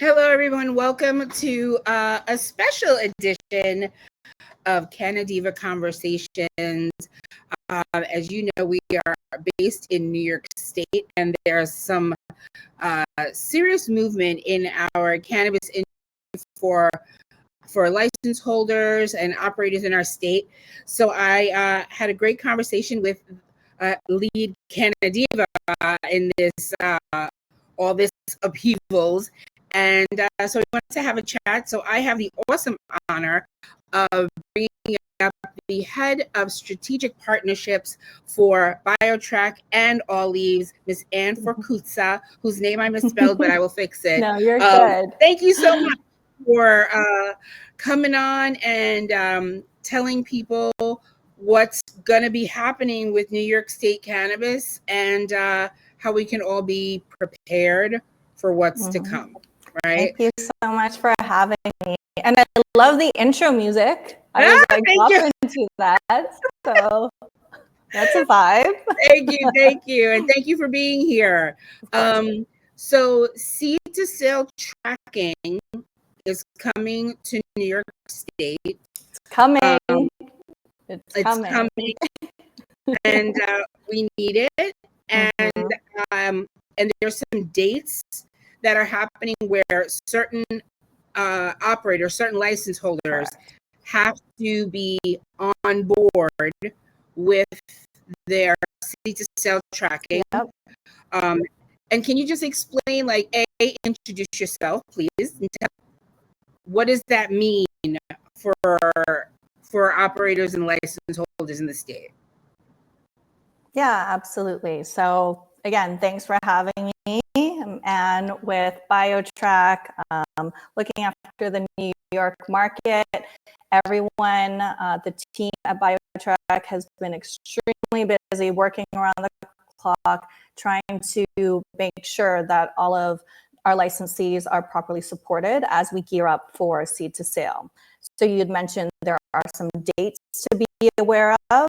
Hello, everyone. Welcome to a special edition of CannaDiva Conversations. As you know, we are based in New York State, and there's some serious movement in our cannabis industry for license holders and operators in our state. So I had a great conversation with lead CannaDiva in this all this upheavals. And so we wanted to have a chat. So I have the awesome honor of bringing up the head of strategic partnerships for Biotrack and All Leaves, Miss Anne Forkutsa, whose name I misspelled, but I will fix it. No, you're good. Thank you so much for coming on and telling people what's going to be happening with New York State cannabis and how we can all be prepared for what's to come. Right. Thank you so much for having me. And I love the intro music. I was like popping into that. So that's a vibe. Thank you. And thank you for being here. So seed to sale tracking is coming to New York State. It's coming. It's coming. And we need it. And there's some dates that are happening where certain operators, certain license holders have to be on board with their seed to sale tracking. Yep. And can you just explain, like, introduce yourself, please, and what does that mean for operators and license holders in the state? Yeah, absolutely. So again, thanks for having me. And with Biotrack, looking after the New York market, everyone, the team at Biotrack has been extremely busy working around the clock, trying to make sure that all of our licensees are properly supported as we gear up for seed to sale. So you'd mentioned there are some dates to be aware of.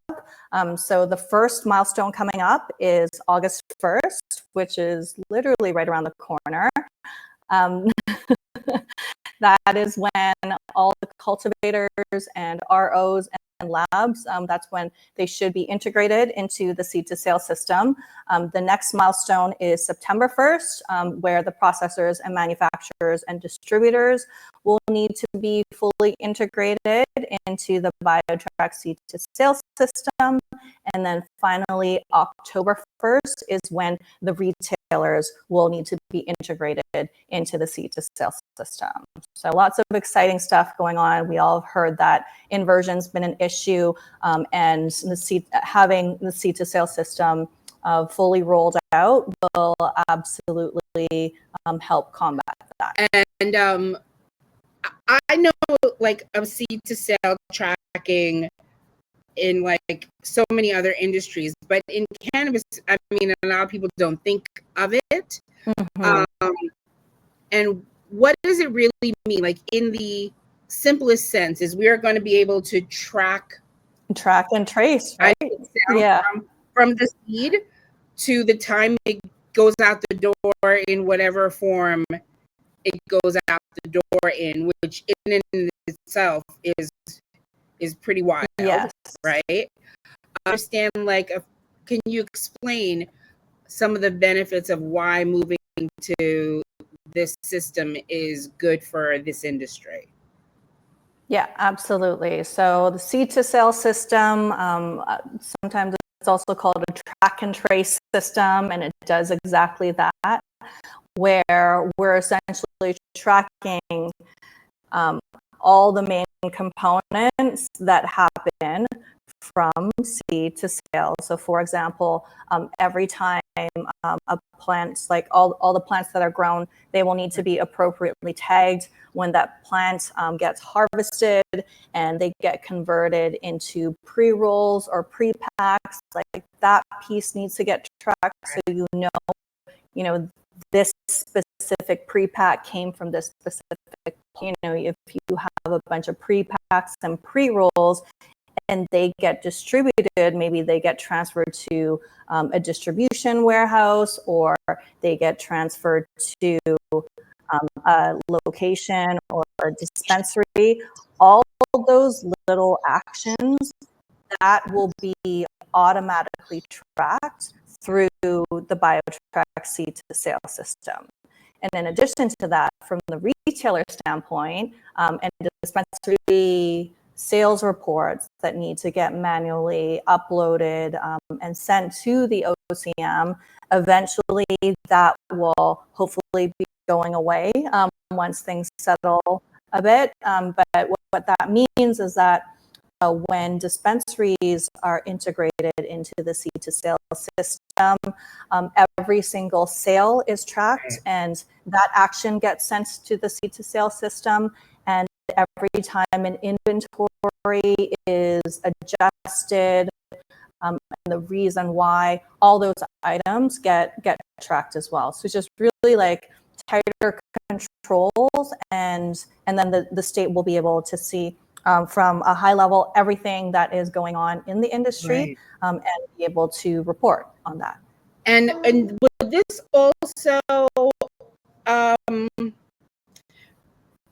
So the first milestone coming up is August 1st, which is literally right around the corner. That is when all the cultivators and ROs and labs, that's when they should be integrated into the seed to sale system. The next milestone is September 1st, where the processors and manufacturers and distributors will need to be fully integrated into the Biotrack seed to sale system. And then finally, October 1st is when the retailers will need to be integrated into the seed to sale system. So lots of exciting stuff going on. We all have heard that inversion's been an issue, and having the seed to sale system fully rolled out will absolutely help combat that. And I know, like, of seed to sale tracking in like so many other industries, but in cannabis, I mean, a lot of people don't think of it. And what does it really mean? Like, in the simplest sense, is we are going to be able to track and trace, right? Yeah. From the seed to the time it goes out the door in whatever form it goes out the door in, which in and itself is pretty wild. Yes. Right? I understand, like, can you explain some of the benefits of why moving to this system is good for this industry? Yeah, absolutely. So the seed to sale system, sometimes it's also called a track and trace system, and it does exactly that, where we're essentially tracking all the main components that happen from seed to sale. So for example, every time a plant, like all the plants that are grown, they will need to be appropriately tagged when that plant gets harvested and they get converted into pre-rolls or pre-packs. Like, that piece needs to get tracked so you know this specific pre-pack came from this specific, if you have a bunch of pre-packs and pre-rolls and they get distributed, maybe they get transferred to a distribution warehouse, or they get transferred to a location or a dispensary, all those little actions that will be automatically tracked through the Biotrack seed to sale system. And in addition to that, from the retailer standpoint, and dispensary sales reports that need to get manually uploaded and sent to the OCM, eventually that will hopefully be going away once things settle a bit. But what that means is that when dispensaries are integrated into the seed to sale system, every single sale is tracked and that action gets sent to the seed to sale system. And every time an inventory is adjusted, and the reason why, all those items get tracked as well. So it's just really like tighter controls, and then the state will be able to see from a high level everything that is going on in the industry, and be able to report on that. And with this also,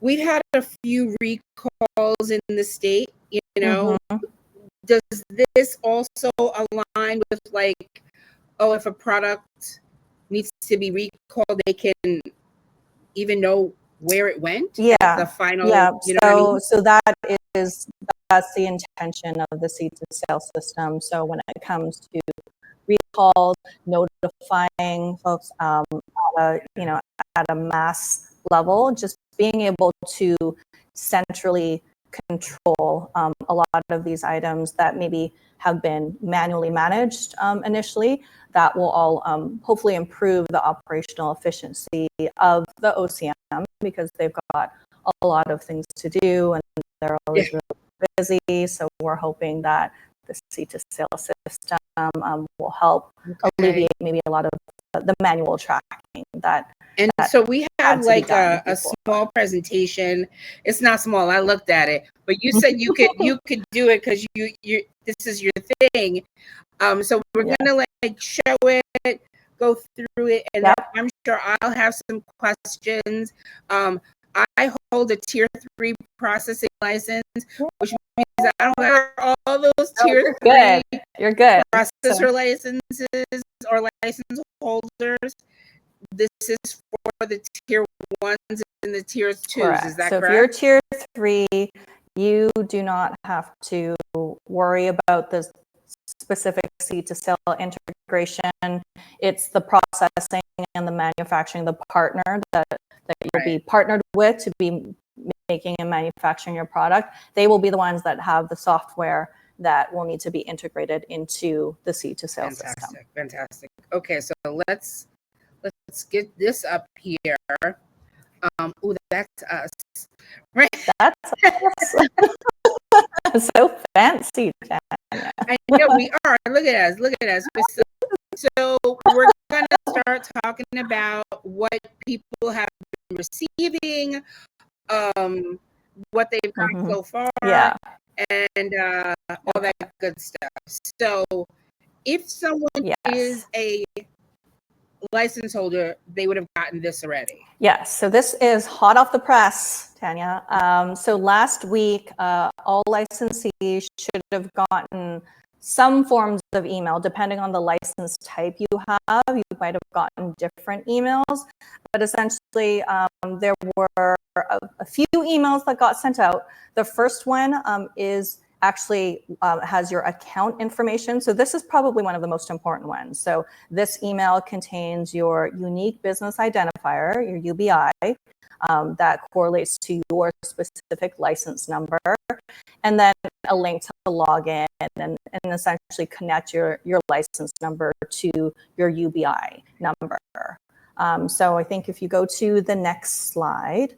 we've had a few recalls in the state, you know. Does this also align with, like, oh, if a product needs to be recalled, they can even know where it went? Yeah, the final, you know what I mean? So that's the intention of the seed to sale system. So when it comes to recalls, notifying folks, you know, at a mass level, just being able to centrally control a lot of these items that maybe have been manually managed initially, that will all hopefully improve the operational efficiency of the OCM, because they've got a lot of things to do and they're always really busy. So we're hoping that the seed to sale system will help alleviate maybe a lot of the manual tracking that. And so we have like a small presentation. It's not small. I looked at it, but you said you could do it because you this is your thing. So we're gonna like show it, go through it, and then I'm sure I'll have some questions. I hold a tier 3 processing license, which means I don't have all those tier 3 you're good processor licenses or license holders. This is for the tier 1s and the tier 2s. Is that correct? So if you're tier 3, you do not have to worry about the specific seed to sale integration. It's the processing and the manufacturing, the partner that you'll be partnered with to be making and manufacturing your product. They will be the ones that have the software that will need to be integrated into the seed to sale system. Fantastic. Okay, so let's get this up here. Oh, that's us. Right. That's us. So fancy, Tanya. I know we are. Look at us. Look at us. So we're going to start talking about what people have been receiving, what they've gotten so far, and all that good stuff. So if someone is a license holder, they would have gotten this already. Yes, so this is hot off the press, Tanya. So last week, all licensees should have gotten some forms of email, depending on the license type you have. You might have gotten different emails, but essentially there were a few emails that got sent out. The first one is actually has your account information. So this is probably one of the most important ones. So this email contains your unique business identifier, your UBI, that correlates to your specific license number, and then a link to log in and essentially connect your license number to your UBI number. So I think if you go to the next slide,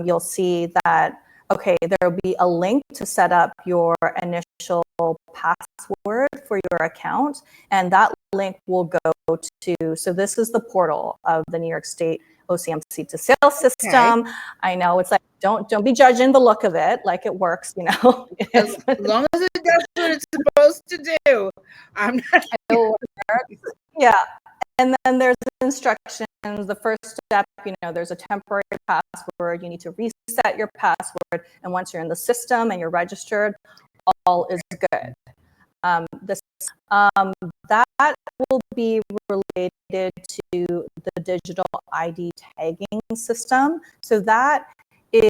you'll see that, okay, there will be a link to set up your initial password for your account, and that link will go to, so this is the portal of the New York State OCM seed to sale system. Okay. I know it's like, don't be judging the look of it, like it works, you know. As long as it does what it's supposed to do. I'm not. Yeah, And then there's instructions. The first step, there's a temporary password. You need to reset your password. And once you're in the system and you're registered, all is good. That will be related to the digital ID tagging system. So that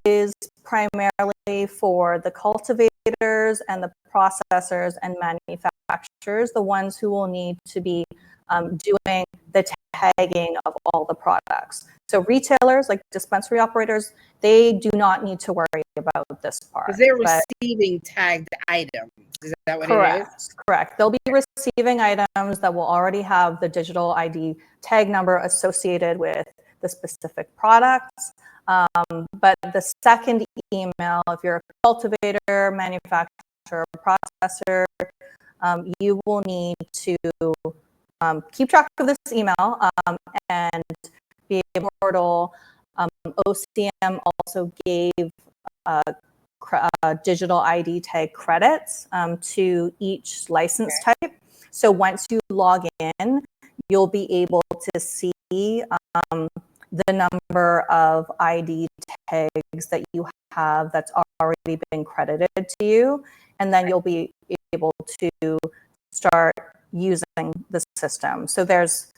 is primarily for the cultivators and the processors and manufacturers, the ones who will need to be doing the tagging of all the products. So retailers, like dispensary operators, they do not need to worry about this part. Because they're receiving tagged items. Is that what it is? Correct. They'll be receiving items that will already have the digital ID tag number associated with the specific products. But the second email, if you're a cultivator, manufacturer, processor, you will need to keep track of this email and be able to portal. OCM also gave digital ID tag credits to each license type. So once you log in, you'll be able to see the number of ID tags that you have that's already been credited to you, and then you'll be able to start using the system. So this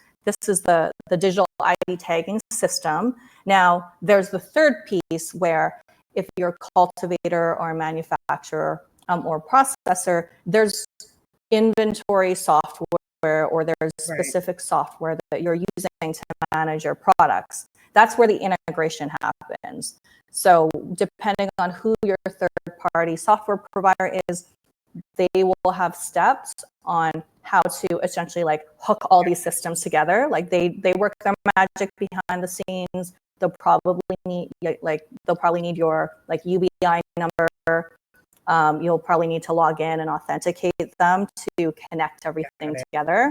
is the digital ID tagging system. Now, there's the third piece where if you're a cultivator or a manufacturer or processor, there's inventory software or there's specific software that you're using to manage your products. That's where the integration happens. So depending on who your third-party software provider is, they will have steps on how to essentially hook all these systems together. Like they work their magic behind the scenes. They'll probably need your UBI number. You'll probably need to log in and authenticate them to connect everything together.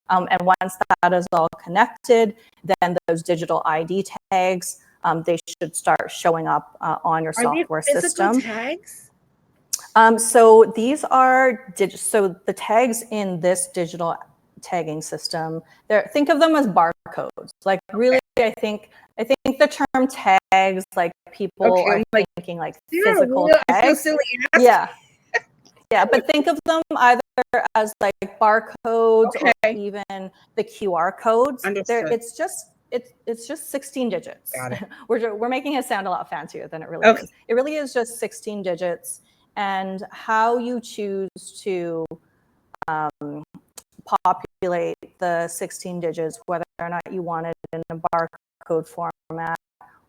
And once that is all connected, then those digital ID tags, they should start showing up on your software system. Are they physical tags? So these are so the tags in this digital tagging system. Think of them as barcodes. Really, I think the term tags, people are thinking physical tags. I feel silly asking. Yeah. But think of them either as barcodes or even the QR codes. It's just 16 digits. Got it. We're making it sound a lot fancier than it really is. It really is just 16 digits. And how you choose to populate the 16 digits, whether or not you want it in a barcode format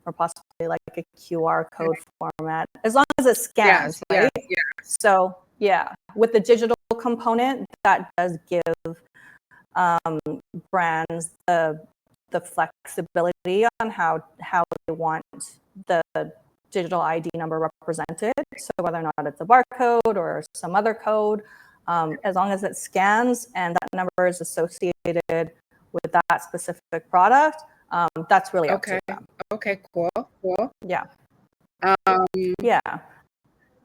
or possibly a QR code format, as long as it scans, right? Yeah. So with the digital component, that does give brands the flexibility on how they want the digital ID number represented. So whether or not it's a barcode or some other code, as long as it scans and that number is associated with that specific product, that's really up to them. Okay, cool. Yeah.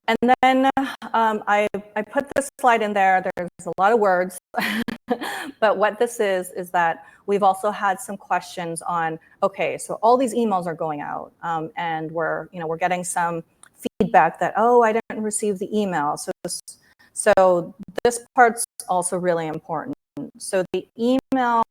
And then I put this slide in there. There's a lot of words, but what this is that we've also had some questions on, so all these emails are going out and we're getting some feedback that, I didn't receive the email. So this part's also really important. So the email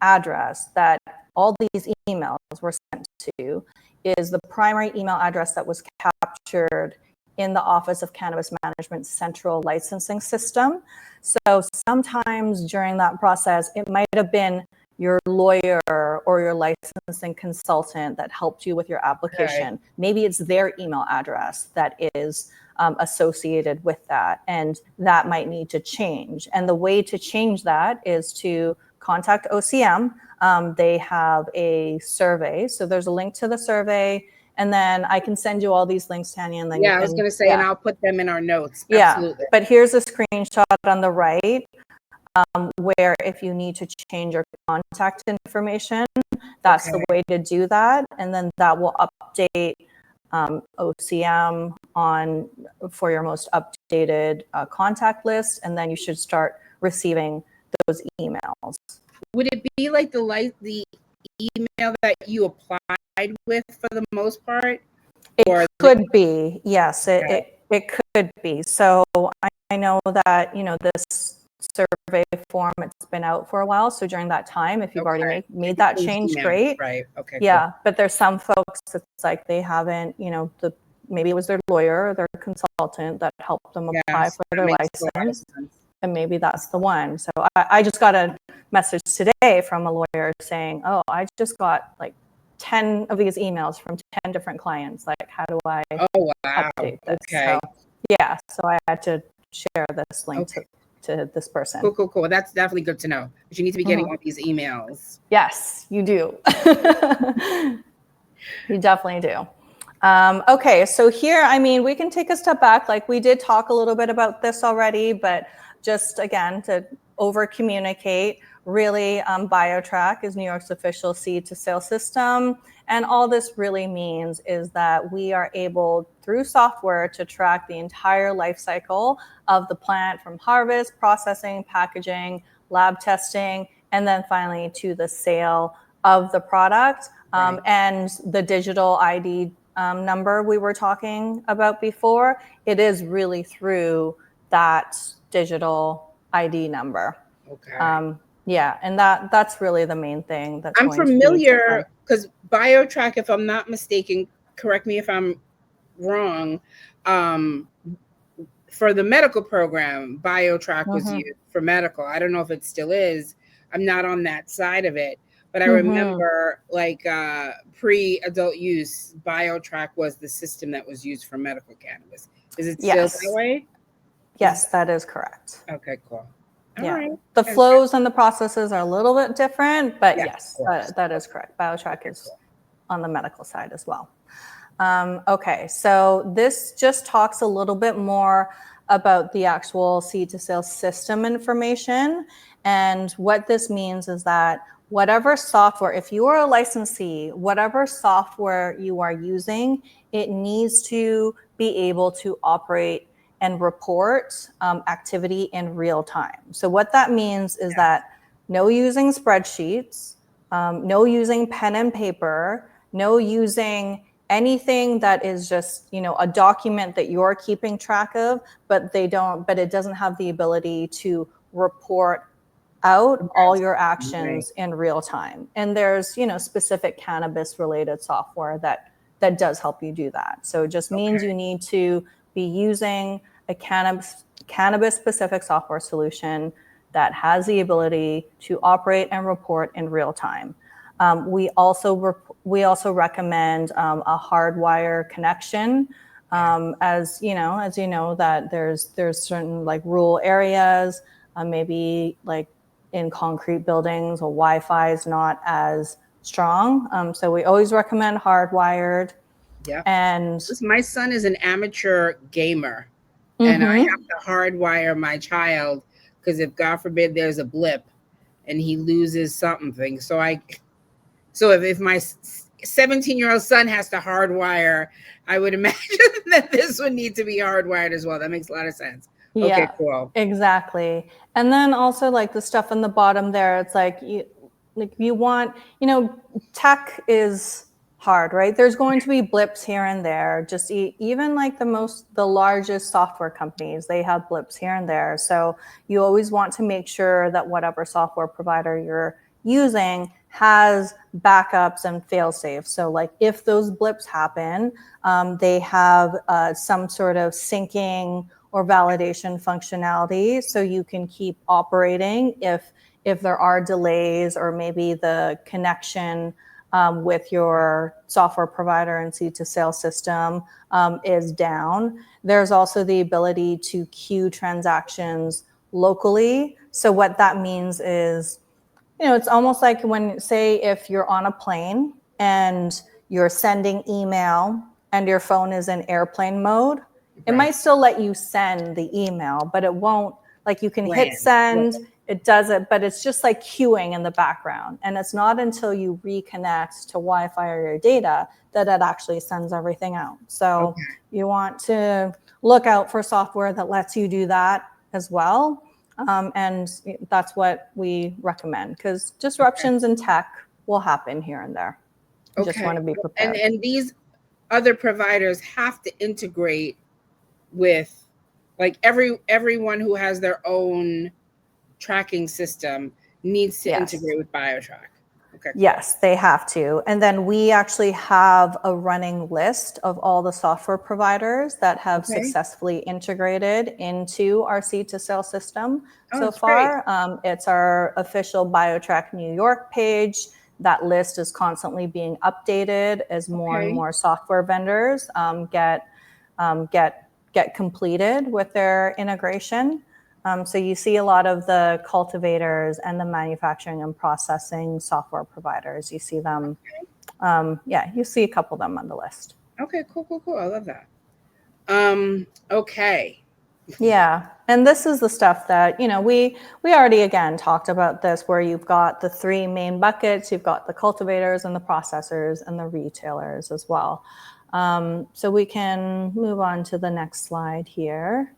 address that all these emails were sent to is the primary email address that was captured in the Office of Cannabis Management's central licensing system. So sometimes during that process, it might have been your lawyer or your licensing consultant that helped you with your application. Maybe it's their email address that is associated with that, and that might need to change. And the way to change that is to contact OCM. They have a survey. So there's a link to the survey. And then I can send you all these links, Tanya. And then I was going to say, and I'll put them in our notes. Absolutely. But here's a screenshot on the right where if you need to change your contact information, that's the way to do that. And then that will update OCM for your most updated contact list. And then you should start receiving those emails. would it be like the email that you applied with for the most part? It could be, yes, it could be. So I know that, this survey form, it's been out for a while. So during that time, if you've already made that change, great. Right. Okay. Yeah. Cool. But there's some folks, it's like they haven't, maybe it was their lawyer or their consultant that helped them apply for their license. And maybe that's the one. So I just got a message today from a lawyer saying, oh, I just got like 10 of these emails from 10 different clients. Like, how do I update this? Okay. So, yeah, so I had to share this link to this person. Cool. That's definitely good to know. But you need to be getting all these emails. Yes, you do. You definitely do. Okay, so here, I mean, we can take a step back. Like we did talk a little bit about this already, but just again, to over communicate, really Biotrack is New York's official seed to sale system. And all this really means is that we are able, through software, to track the entire life cycle of the plant from harvest, processing, packaging, lab testing, and then finally to the sale of the product. And the digital ID number we were talking about before, it is really through that digital ID number. Okay. Yeah, and that's really the main thing. That's I'm familiar because Biotrack, if I'm not mistaken, correct me if I'm wrong, for the medical program, Biotrack was used for medical. I don't know if it still is. I'm not on that side of it, but I remember like pre-adult use, Biotrack was the system that was used for medical cannabis. Is it still that way? Yes, that is correct. Okay, cool. All right. The flows and the processes are a little bit different, but yes, that is correct. Biotrack is on the medical side as well. Okay, so this just talks a little bit more about the actual seed to sale system information. And what this means is that whatever software, if you are a licensee, whatever software you are using, it needs to be able to operate and report activity in real time. So what that means is that no using spreadsheets, no using pen and paper, no using anything that is just, a document that you're keeping track of, but it doesn't have the ability to report out all your actions in real time. And there's, specific cannabis related software that does help you do that. So it just means you need to be using a cannabis specific software solution that has the ability to operate and report in real time. We also recommend a hardwire connection. As you know that there's certain like rural areas, maybe like in concrete buildings, or Wi-Fi is not as strong. So we always recommend hardwired. Yeah. And my son is an amateur gamer, and I have to hardwire my child because if God forbid there's a blip and he loses something. So if my 17-year-old son has to hardwire, I would imagine that this would need to be hardwired as well. That makes a lot of sense. Yeah, okay, cool. Exactly. And then also like the stuff on the bottom there, it's like you want, tech is hard, right? There's going to be blips here and there. Just even like the largest software companies, they have blips here and there. So you always want to make sure that whatever software provider you're using has backups and fail safe. So like if those blips happen, they have some sort of syncing or validation functionality, so you can keep operating if there are delays, or maybe the connection with your software provider and seed to sale system is down. There's also the ability to queue transactions locally. So what that means is, it's almost like if you're on a plane and you're sending email and your phone is in airplane mode, it might still let you send the email, but it won't, like you can hit send, it does it, but it's just like queuing in the background. And it's not until you reconnect to Wi-Fi or your data that it actually sends everything out. So you want to look out for software that lets you do that as well. And that's what we recommend, because disruptions in tech will happen here and there. You just want to be prepared. And these other providers have to integrate with, like, everyone who has their own tracking system needs to integrate with Biotrack. Okay. Yes, they have to. And then we actually have a running list of all the software providers that have successfully integrated into our seed to sale system so far. It's our official Biotrack New York page. That list is constantly being updated as more and more software vendors get completed with their integration. So you see a lot of the cultivators and the manufacturing and processing software providers. You see them, you see a couple of them on the list. Okay, cool. I love that. Okay. Yeah, and this is the stuff that, we already, again, talked about this, where you've got the three main buckets. You've got the cultivators and the processors and the retailers as well. So we can move on to the next slide here.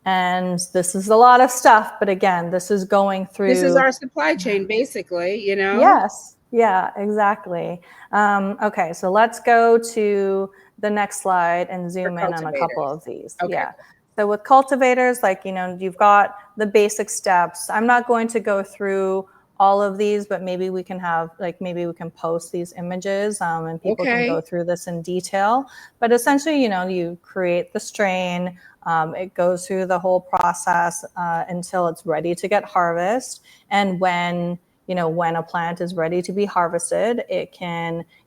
And this is a lot of stuff, but again, this is going through. This is our supply chain, basically, Yes. Yeah, exactly. Okay, so let's go to the next slide and zoom in on a couple of these. Okay. Yeah. So with cultivators, you've got the basic steps. I'm not going to go through all of these, but maybe we can maybe we can post these images and people can go through this in detail. But essentially, you create the strain. It goes through the whole process until it's ready to get harvested. And when a plant is ready to be harvested, it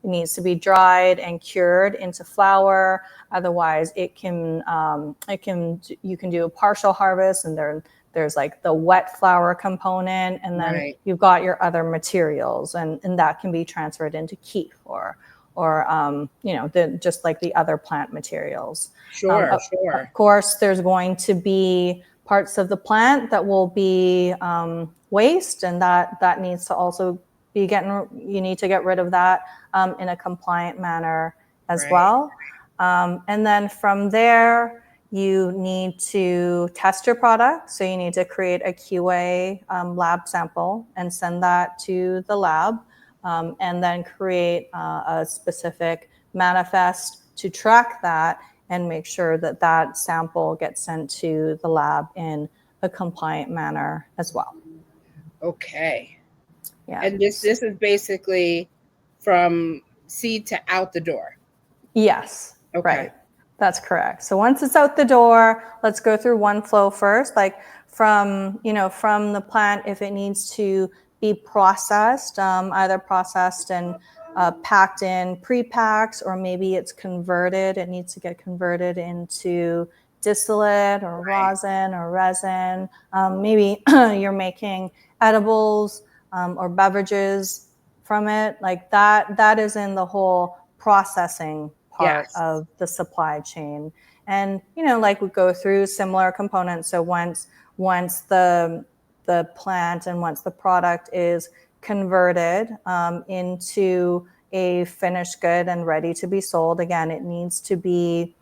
needs to be dried and cured into flour. Otherwise, you can do a partial harvest, and there's like the wet flour component, and then you've got your other materials, and that can be transferred into keef or just like the other plant materials. Sure. Of course, there's going to be parts of the plant that will be waste, and that needs to also be you need to get rid of that in a compliant manner as well. And then from there, you need to test your product. So you need to create a QA lab sample and send that to the lab, and then create a specific manifest to track that and make sure that that sample gets sent to the lab in a compliant manner as well. Okay. Yeah. And this is basically from seed to out the door. Yes. Okay. Right. That's correct. So once it's out the door, let's go through one flow first, from the plant, if it needs to be processed, either processed and packed in pre-packs, or maybe it's converted. It needs to get converted into distillate or rosin or resin. Maybe you're making edibles or beverages from it. Like that is in the whole processing part of the supply chain. And, we go through similar components. So once the plant and once the product is converted into a finished good and ready to be sold, again, it needs to be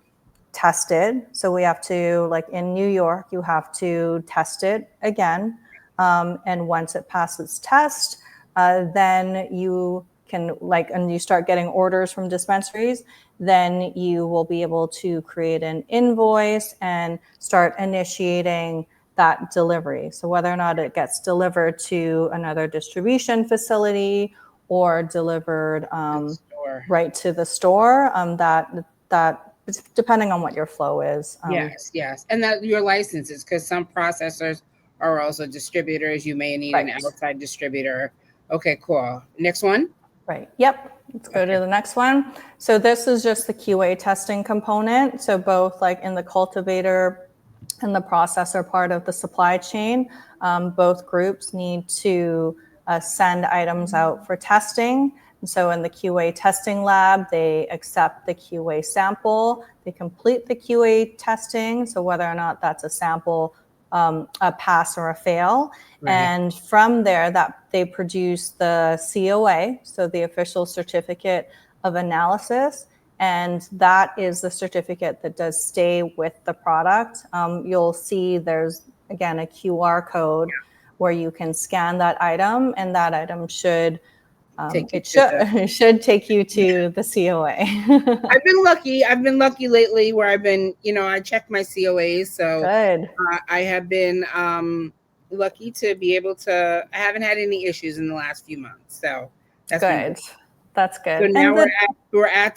tested. So we have to, in New York, you have to test it again. And once it passes test, then you can, and you start getting orders from dispensaries, then you will be able to create an invoice and start initiating that delivery. So whether or not it gets delivered to another distribution facility or delivered right to the store, that depending on what your flow is. Yes. And that your licenses, because some processors are also distributors. You may need an outside distributor. Okay, cool. Next one. Right. Yep. Let's go to the next one. So this is just the QA testing component. So both in the cultivator and the processor part of the supply chain, both groups need to send items out for testing. And so in the QA testing lab, they accept the QA sample, they complete the QA testing. So whether or not that's a sample, a pass or a fail. And from there, that they produce the COA, so the official certificate of analysis. And that is the certificate that does stay with the product. You'll see there's again, a QR code where you can scan that item, and that item should it should take you to the COA. I've been lucky. I've been lucky lately where I've been, I check my COAs. So Good. I have been lucky to be able to, I haven't had any issues in the last few months. So that's been good. That's good. So now we're at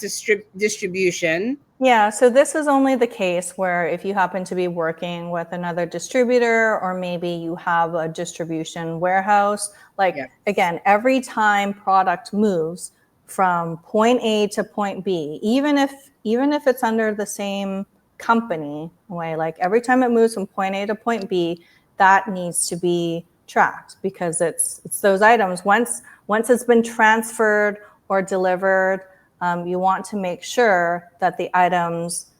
distribution. Yeah, so this is only the case where if you happen to be working with another distributor, or maybe you have a distribution warehouse, again, every time product moves from point A to point B, even if it's under the same company, like every time it moves from point A to point B, that needs to be tracked, because it's those items. Once it's been transferred or delivered, you want to make sure that the items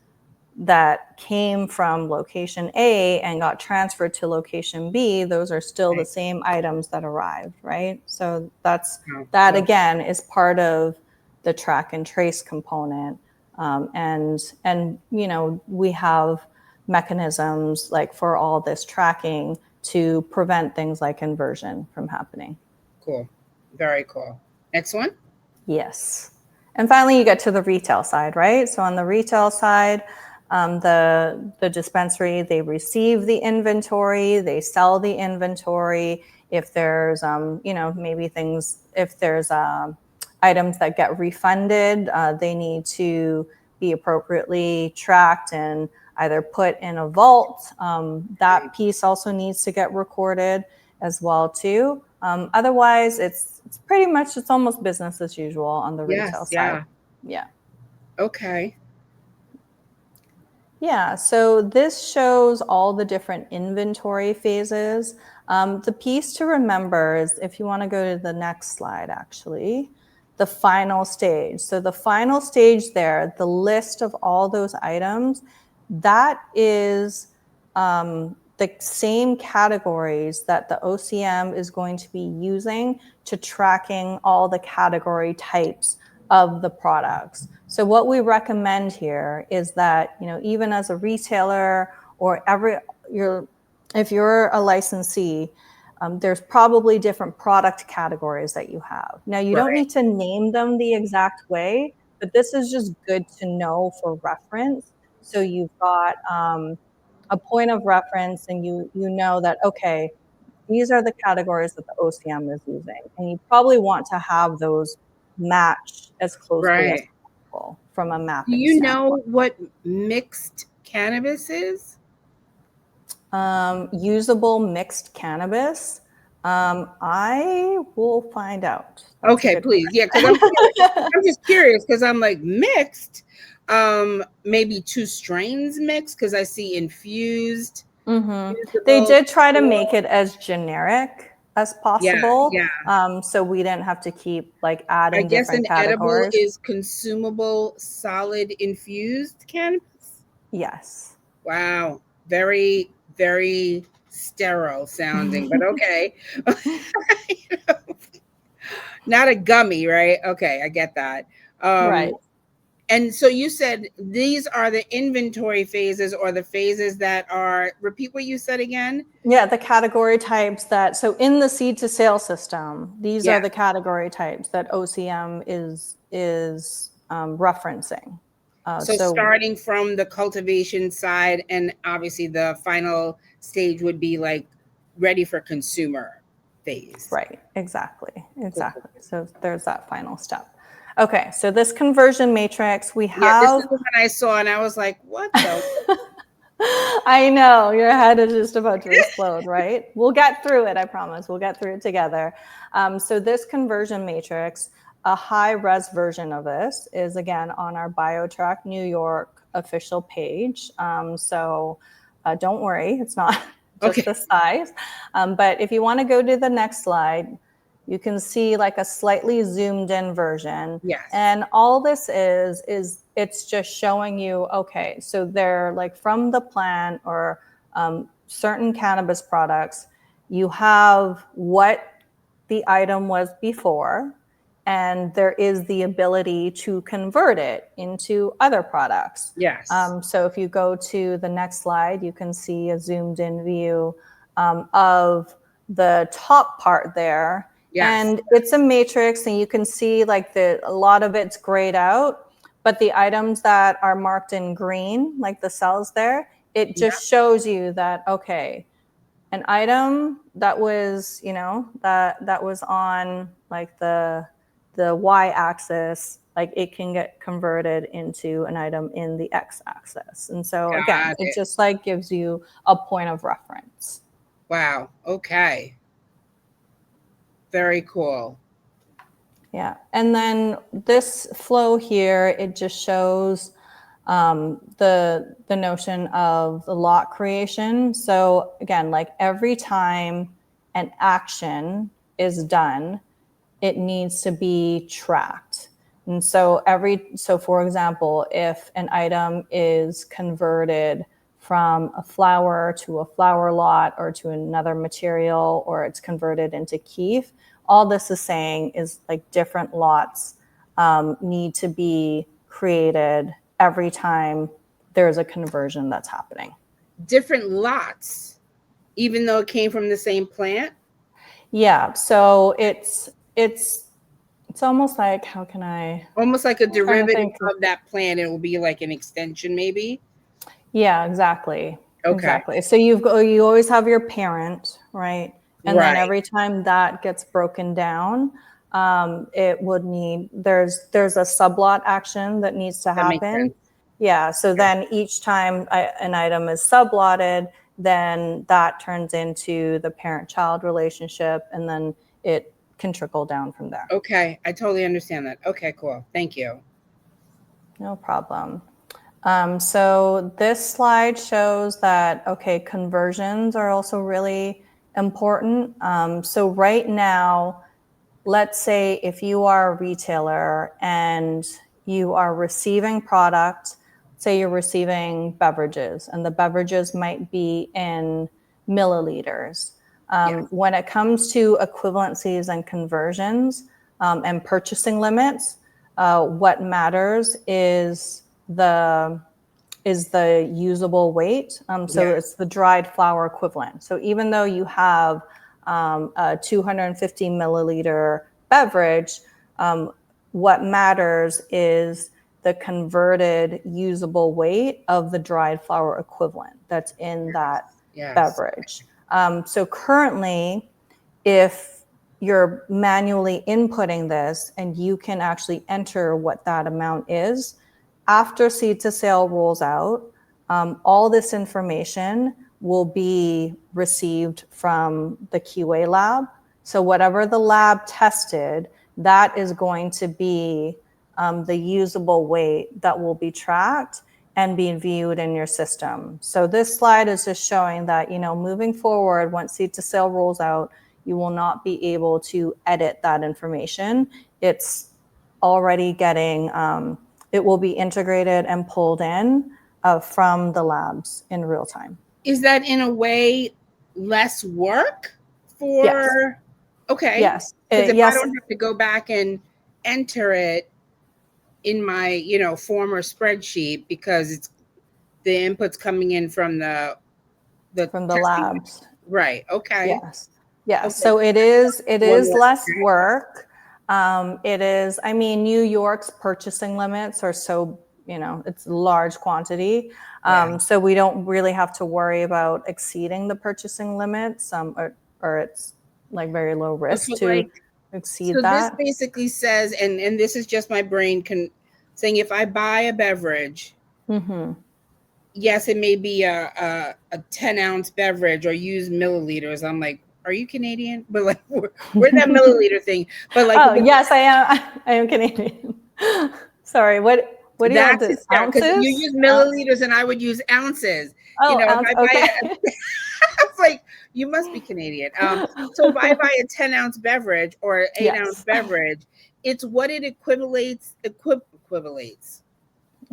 that came from location A and got transferred to location B, those are still the same items that arrived, right? So that again is part of the track and trace component. And we have mechanisms like for all this tracking to prevent things like inversion from happening. Cool. Very cool. Next one. Yes. And finally, you get to the retail side, right? So on the retail side, the dispensary, they receive the inventory, they sell the inventory. If there's, maybe things, if there's items that get refunded, they need to be appropriately tracked and either put in a vault. That piece also needs to get recorded as well too. Otherwise, it's pretty much, it's almost business as usual on the retail side. Yeah. Okay. Yeah, so this shows all the different inventory phases. The piece to remember is, if you want to go to the next slide, actually, the final stage. So the final stage there, the list of all those items, that is the same categories that the OCM is going to be using to tracking all the category types of the products. So what we recommend here is that, even as a retailer or if you're a licensee, there's probably different product categories that you have. Now, you don't need to name them the exact way, but this is just good to know for reference. So you've got a point of reference, and you know that, okay, these are the categories that the OCM is using. And you probably want to have those match as closely as possible from a mapping standpoint. Do you know what mixed cannabis is? Usable mixed cannabis. I will find out. That's okay, please. Yeah, because I'm just curious, because I'm like, mixed, maybe two strains mixed, because I see infused. Mm-hmm. They did try to make it as generic as possible. Yeah. So we didn't have to keep adding different categories. I guess an edible is consumable solid infused cannabis? Yes. Wow. Very, very sterile sounding, but okay. Not a gummy, right? Okay, I get that. Right. And so you said these are the inventory phases, or the phases that are, repeat what you said again? Yeah, the category types so in the seed to sale system, these are the category types that OCM is referencing. So starting from the cultivation side, and obviously the final stage would be ready for consumer phase. Right, exactly. So there's that final step. Okay, so this conversion matrix, we have... Yeah, this is the one I saw, and I was like, what the... I know, your head is just about to explode, right? We'll get through it, I promise. We'll get through it together. So this conversion matrix, a high-res version of this is, again, on our Biotrack New York official page. So don't worry, it's not just the size. But if you want to go to the next slide, you can see a slightly zoomed in version. Yes. And all this is it's just showing you, okay, so they're from the plant or certain cannabis products, you have what the item was before, and there is the ability to convert it into other products. Yes. So if you go to the next slide, you can see a zoomed in view of the top part there. Yes. And it's a matrix, and you can see like a lot of it's grayed out, but the items that are marked in green, like the cells there, it just shows you that, okay, an item that was, you know, that was on like the y-axis, like it can get converted into an item in the x-axis. And so again, it just like gives you a point of reference. Wow. Okay. Very cool. Yeah. And then this flow here, it just shows the notion of the lot creation. So again, like every time an action is done, it needs to be tracked. And so for example, if an item is converted from a flower to a flower lot or to another material, or it's converted into keef, all this is saying is like different lots need to be created every time there's a conversion that's happening. Different lots, even though it came from the same plant? Yeah, so it's almost like, how can I? Almost like a derivative of that plant. It will be like an extension, maybe? Yeah, exactly. Okay. Exactly. So you always have your parent, right? And then every time that gets broken down, it would need, there's a sublot action that needs to happen. Yeah. So then each time an item is sublotted, then that turns into the parent-child relationship, and then it can trickle down from there. Okay. I totally understand that. Okay, cool. Thank you. No problem. So this slide shows that, okay, conversions are also really important. So right now, let's say if you are a retailer and you are receiving product, say you're receiving beverages, and the beverages might be in milliliters. When it comes to equivalencies and conversions and purchasing limits, what matters is the usable weight. So it's the dried flower equivalent. So even though you have a 250 milliliter beverage, what matters is the converted usable weight of the dried flower equivalent that's in that beverage. So currently, if you're manually inputting this and you can actually enter what that amount is, after seed to sale rolls out, all this information will be received from the QA lab. So whatever the lab tested, that is going to be the usable weight that will be tracked and being viewed in your system. So this slide is just showing that, you know, moving forward, once seed to sale rolls out, you will not be able to edit that information. It's already getting, it will be integrated and pulled in from the labs in real time. Is that in a way less work for? Yes. Okay. Yes. Because if I don't have to go back and enter it in my, you know, former spreadsheet, because it's the inputs coming in from the labs. Right. Okay. Yes. Yeah. Okay. So it is less work. It is, I mean, New York's purchasing limits are so, you know, it's large quantity. So we don't really have to worry about exceeding the purchasing limits, or it's like very low risk to exceed that. So this basically says, and this is just my brain saying, if I buy a beverage, yes, it may be a 10-ounce beverage or use milliliters. I'm like, are you Canadian? But like, where's that milliliter thing? But like, oh yes, I am Canadian. Sorry, what do you have? Ounces? You use milliliters and I would use ounces. Oh, you know, ounce, okay. It's like, you must be Canadian. So if I buy a 10-ounce beverage or an 8-ounce beverage, it's what it equivalates.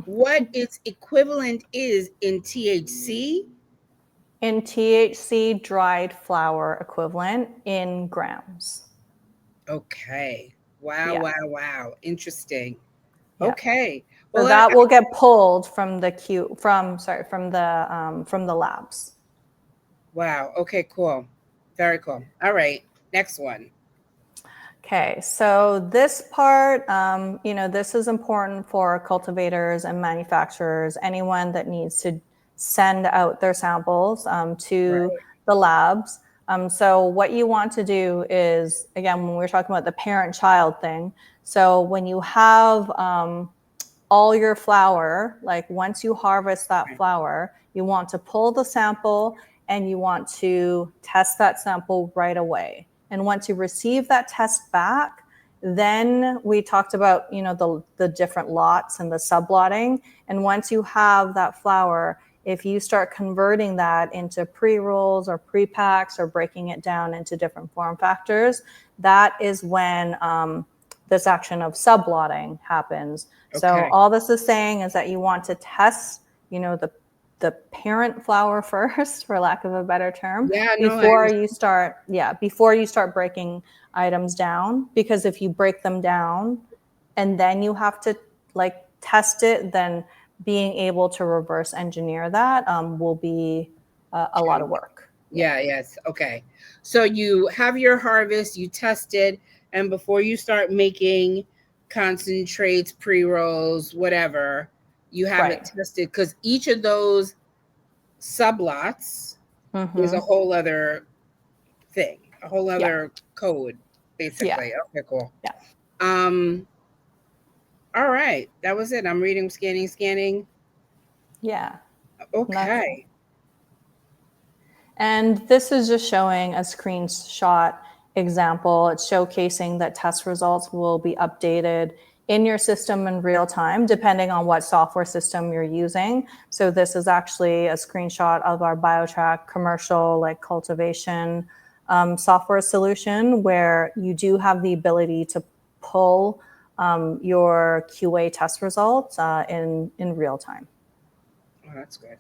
What its equivalent is in THC? In THC dried flower equivalent in grams. Okay. Wow, Yeah. wow. Interesting. Yeah. Okay. So Well, that will get pulled from the from the labs. wow. Okay, cool. Very cool. All right. Next one. Okay, so this part, this is important for cultivators and manufacturers, anyone that needs to send out their samples to Right. the labs. So what you want to do is, again, when we're talking about the parent-child thing, so when you have all your flower, like once you harvest that flower, you want to pull the sample and you want to test that sample right away. And once you receive that test back, then we talked about, the different lots and the sublotting. And once you have that flower, if you start converting that into pre-rolls or pre-packs or breaking it down into different form factors, that is when this action of sublotting happens. So Okay. all this is saying is that you want to test, the parent flower first, for lack of a better term, Yeah, no, before you start breaking items down. Because if you break them down and then you have to test it, then being able to reverse engineer that will be a lot of work. Yeah, yes. Okay. So you have your harvest, you test it, and before you start making concentrates, pre-rolls, whatever, you have it Right. tested because each of those sublots is a whole other thing, a whole Yeah. other code, basically. Yeah. Okay, cool. Yeah. All right. That was it. I'm reading, scanning. Yeah. Okay. And this is just showing a screenshot example. It's showcasing that test results will be updated in your system in real time, depending on what software system you're using. So this is actually a screenshot of our Biotrack commercial cultivation software solution, where you do have the ability to pull your QA test results in real time. Oh, that's good.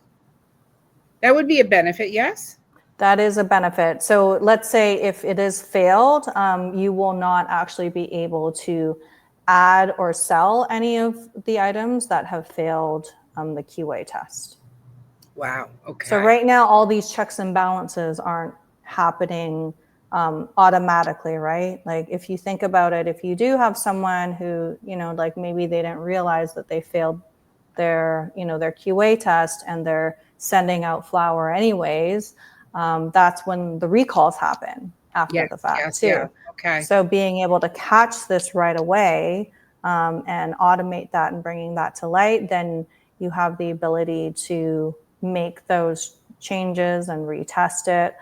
That would be a benefit, yes? That is a benefit. So let's say if it is failed, you will not actually be able to add or sell any of the items that have failed the QA test. Wow. Okay. So right now, all these checks and balances aren't happening automatically, right? Like if you think about it, if you do have someone who, maybe they didn't realize that they failed their QA test and they're sending out flower anyways, that's when the recalls happen after the fact too. Yeah. Okay. So being able to catch this right away and automate that and bringing that to light, then you have the ability to make those changes and retest it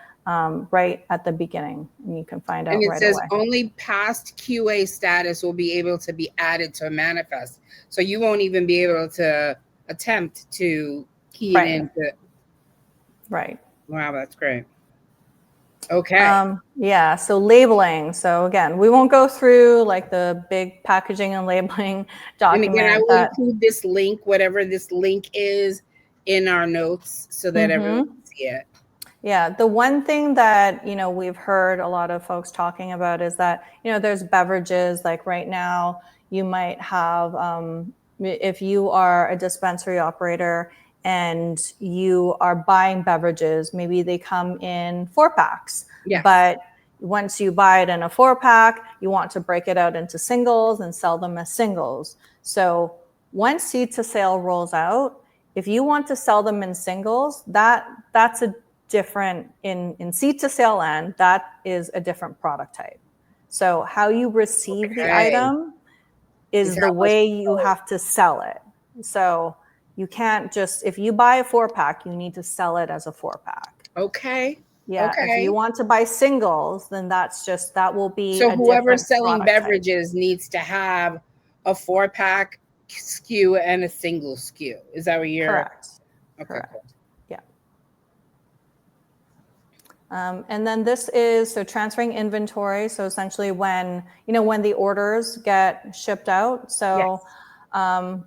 right at the beginning, and you can find out And it right says away. only past QA status will be able to be added to a manifest. So you won't even be able to attempt to key it into. Right. Wow, that's great. Okay. Yeah, so labeling. So again, we won't go through the big packaging and labeling And again, I document will include this link, whatever this link is, in our notes so that everyone can see it. Yeah, the one thing that, we've heard a lot of folks talking about is that, there's beverages, like right now, you might have, if you are a dispensary operator and you are buying beverages, maybe they come in 4-packs. Yes. But once you buy it in a 4-pack, you want to break it out into singles and sell them as singles. So once seed to sale rolls out, if you want to sell them in singles, that's a different in seed to sale land, that is a different product type. So how you receive the item is the way you have to sell it. So you can't just, if you buy a 4-pack, you need to sell it as a 4-pack. Okay. Yeah. Okay. If you want to buy singles, then that will be so a whoever's selling beverages type needs to have a 4-pack SKU and a single SKU. Is that what you're? Correct. Okay. Correct. Cool. Yeah. And then this is transferring inventory. So essentially when the orders get shipped out. So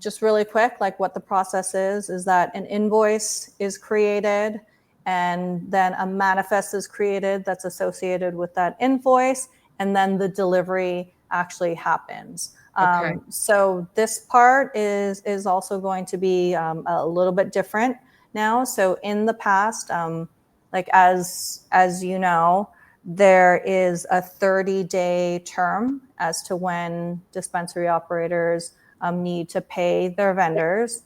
just really quick, what the process is that an invoice is created and then a manifest is created that's associated with that invoice. And then the delivery actually happens. Okay. So this part is also going to be a little bit different now. So in the past, like as you know, there is a 30-day term as to when dispensary operators need to pay their vendors.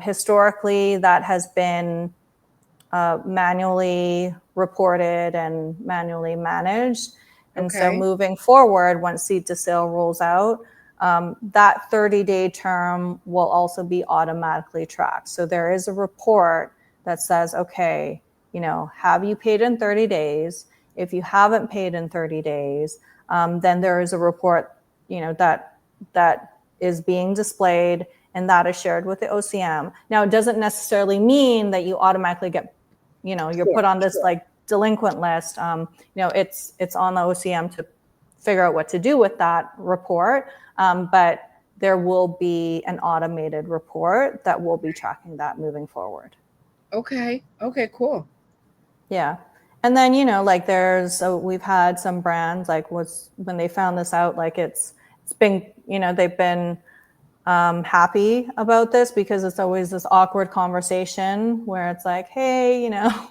Historically, that has been manually reported and manually managed. And so Okay. moving forward, once seed to sale rolls out, that 30-day term will also be automatically tracked. So there is a report that says, okay, you know, have you paid in 30 days? If you haven't paid in 30 days, then there is a report, you know, that is being displayed and that is shared with the OCM. Now, it doesn't necessarily mean that you automatically get, you know, you're put on this like delinquent list. You know, it's on the OCM to figure out what to do with that report. But there will be an automated report that will be tracking that moving forward. Okay. Okay, cool. Yeah. And then, you know, like we've had some brands like when they found this out, like it's been, you know, they've been happy about this because it's always this awkward conversation where it's like, hey, you know,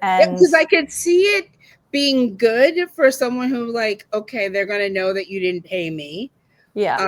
and because I could see it being good for someone who like, okay, they're gonna know that you didn't pay me. yeah,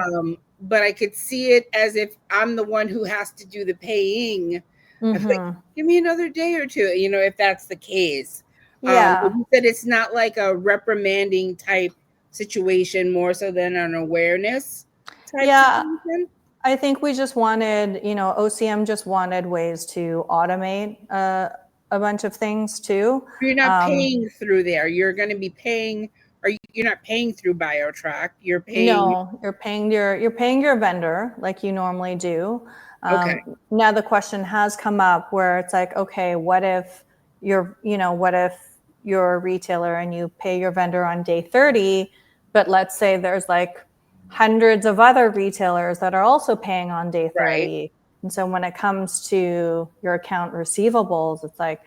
But I could see it as if I'm the one who has to do the paying. I feel like, give me another day or two, you know, if that's the case. But yeah, you said it's not like a reprimanding type situation, more so than an awareness type yeah. situation. I think we just wanted, you know, OCM just wanted ways to automate a bunch of things too. You're not paying through there. You're going to be paying, or you're not paying through Biotrack. You're paying. No, you're paying your vendor like you normally do. Okay. Now the question has come up where it's like, okay, what if what if you're a retailer and you pay your vendor on day 30, but let's say there's like hundreds of other retailers that are also paying on day Right. 30. And so when it comes to your account receivables, it's like,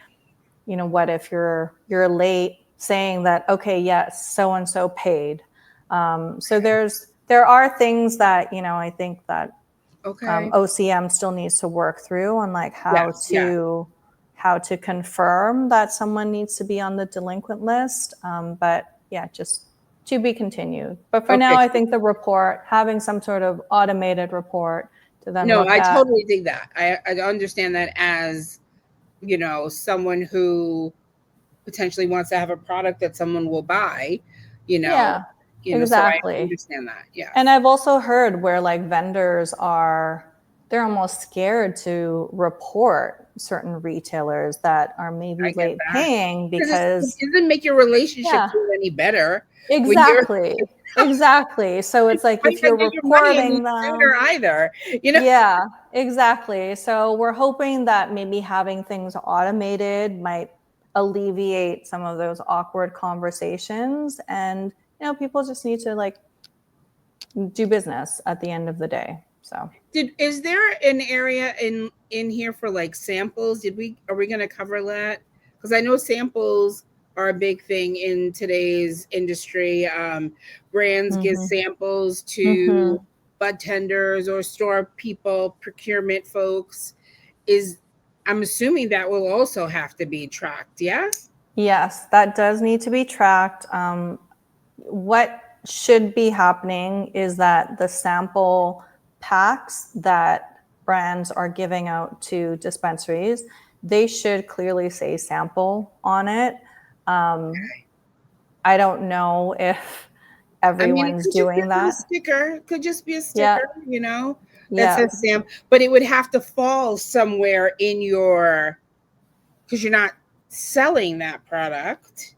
you know, what if you're late saying that, okay, yes, so and so paid. So there are things that, you know, I think that Okay. OCM still needs to work through on like Yes. Yeah. how to confirm that someone needs to be on the delinquent list. But yeah, just to be continued. But for now, Okay. I think the report, having some sort of automated report to then No, look I at. totally dig that. I understand that as, you know, someone who potentially wants to have a product that someone will buy, you know, Yeah, so I exactly. understand that. And Yes. I've also heard where like vendors they're almost scared to report certain retailers that are maybe I get late that. paying Because it because, doesn't make your relationship yeah, feel any better when you're exactly. Exactly. So it's like why you if gonna you're get your money any reporting sooner them, either, you know? yeah, exactly. So we're hoping that maybe having things automated might alleviate some of those awkward conversations and you know people just need to like do business at the end of the day. So Is there an area in here for like samples? Are we gonna cover that? Because I know samples are a big thing in today's industry. Brands give mhm. samples to Mhm. bud tenders or store people, procurement folks. Is I'm assuming that will also have to be tracked, yeah? Yes, that does need to be tracked. What should be happening is that the sample packs that brands are giving out to dispensaries, they should clearly say sample on it. Um, I don't know if I mean, it everyone's could just be doing a little that. sticker. It could just be a Yeah, sticker, you know, that yeah. says Sam, but it would have to fall somewhere in your, because you're not selling that product.